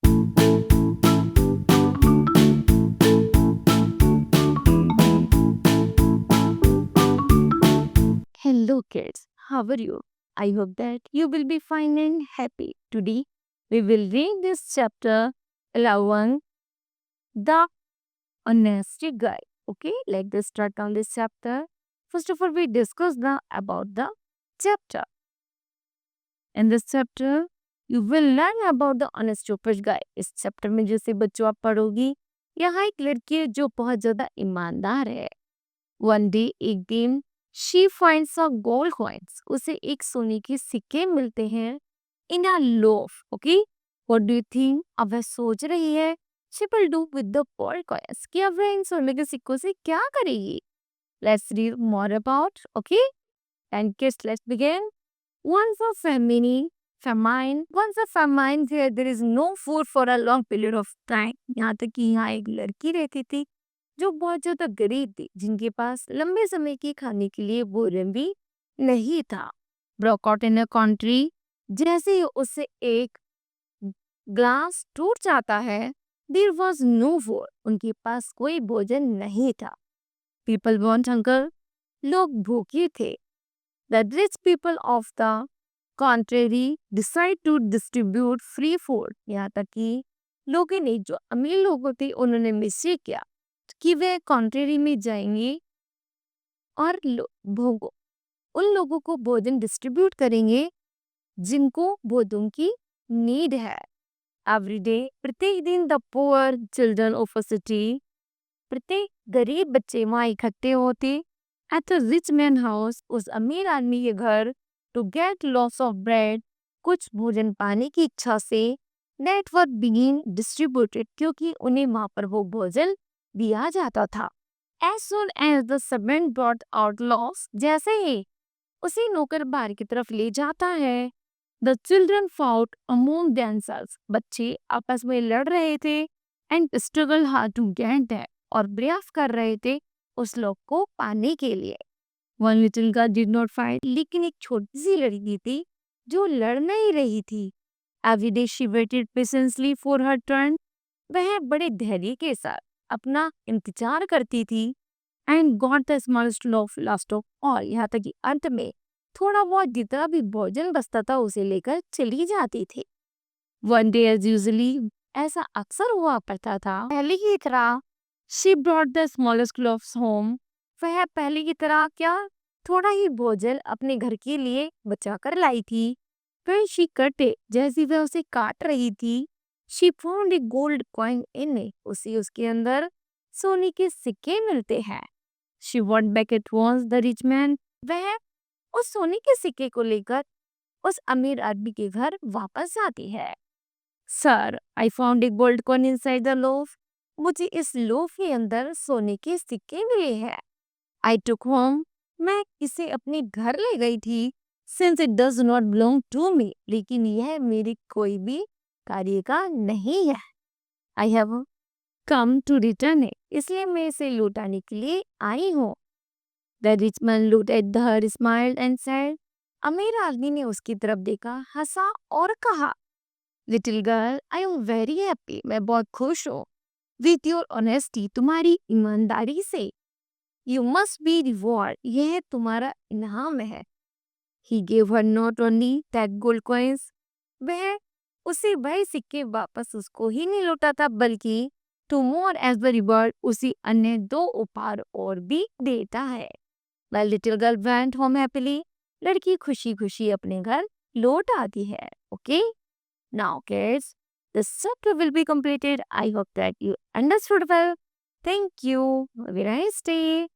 Hello, kids. How are you? I hope that you will be fine and happy. Today, we will read this chapter 11, The Honesty Guide. Okay, let's start on this chapter. First of all, we discuss about the chapter. In this chapter, you will learn about the Unstupid Guy. इस chapter में जैसे बच्चों आप पढ़ोगी, यहाँ एक लड़की है जो बहुत ज्यादा ईमानदार है. One day, एक दिन she finds a gold coins. उसे एक सोने के सिक्के मिलते हैं in a loaf. Okay? What do you think? अब वह सोच रही है she will do with the gold coins. कि अब वह इन सोने के सिक्कों से क्या करेगी? Let's read more about. Okay? And kids, let's begin. Once a famine where there is no food for a long period of time. यहाँ तक कि यहाँ एक लड़की रहती थी जो बहुत ज्यादा गरीब थी, जिनके पास लंबे समय के खाने के लिए भोजन भी नहीं था. Broke out in a country, जैसे ही उससे एक ग्लास टूट जाता है, देयर वाज नो फूड, उनके पास कोई भोजन नहीं था. पीपल वांट हंगर, लोग भूखे थे. The rich people of the contrary decide to distribute free food. यहाँ तक कि लोगों ने, जो अमीर लोग थे, उन्होंने निश्चय किया कि वे कॉन्ट्रेरी में जाएंगे और उन लोगों को भोजन डिस्ट्रीब्यूट करेंगे जिनको भोजन की नीड है. एवरी डे, प्रत्येक दिन, the poor children of a city, प्रत्येक गरीब बच्चे वहां इकट्ठे होते at the rich man house, उस अमीर आदमी के घर, to get lots of bread, कुछ भोजन पाने की इच्छा से. दैट वर बीइंग डिस्ट्रीब्यूटेड, क्योंकि उन्हें वहां पर वो भोजन दिया जाता था. As soon as the servant brought out loaves, जैसे ही उसे नौकर बाहर की तरफ ले जाता है, the children fought among themselves, बच्चे आपस में लड़ रहे थे, and struggled hard to get that, और प्रयास कर रहे थे उस लोग को पाने के लिए. One little girl did not fight, लेकिन एक छोटी सी लड़की थी जो लड़ नहीं रही थी. Every day she waited patiently for her turn, वह बड़े धैर्य के साथ अपना इंतजार करती थी. And got the smallest loaf last of all, यहाँ तक कि अंत में थोड़ा बहुत जितना भी भोजन बचता था उसे लेकर चली जाती थी. वन डे एज यूजली, ऐसा अक्सर हुआ करता था पहले की तरह, she brought the smallest loafs home, वह पहले की तरह क्या थोड़ा ही भोजन अपने घर के लिए बचा कर लाई थी. फिर शी कटे, जैसी वह उसे काट रही थी, she found a gold coin in it, उसे उसके अंदर सोने के सिक्के मिलते हैं. She went back at once the rich man, वह उस सोने के सिक्के को लेकर उस अमीर आदमी के घर वापस जाती है. Sir, I found a gold coin inside the loaf, मुझे इस लोफ के अंदर सोने के सिक्के मिले हैं. आई टुक होम, मैं इसे अपने घर ले गई थी. Since it does not belong to me, लेकिन यह मेरे कोई भी कार्य का नहीं है. I have come to return it, इसलिए मैं इसे लौटाने के लिए आई हूँ. The rich man looked at her, smiled and said, अमीर आदमी ने उसकी तरफ देखा, हंसा और कहा, little girl, I am very happy, मैं बहुत खुश हूँ. विथ योर ऑनेस्टी, तुम्हारी ईमानदारी से. यू मस्ट बी रिवॉर्ड, यह तुम्हारा इनाम है. He gave her not only that gold coins, वह उसे वह सिक्के वापस उसको ही नहीं लौटा था, बल्कि two more as the reward, उसी अन्य 2 उपहार और भी देता है. The little girl went home happily, लड़की खुशी खुशी अपने घर लौट आती है. Okay, now kids, this chapter will be completed. I hope that you understood well. Thank you. Have a nice day.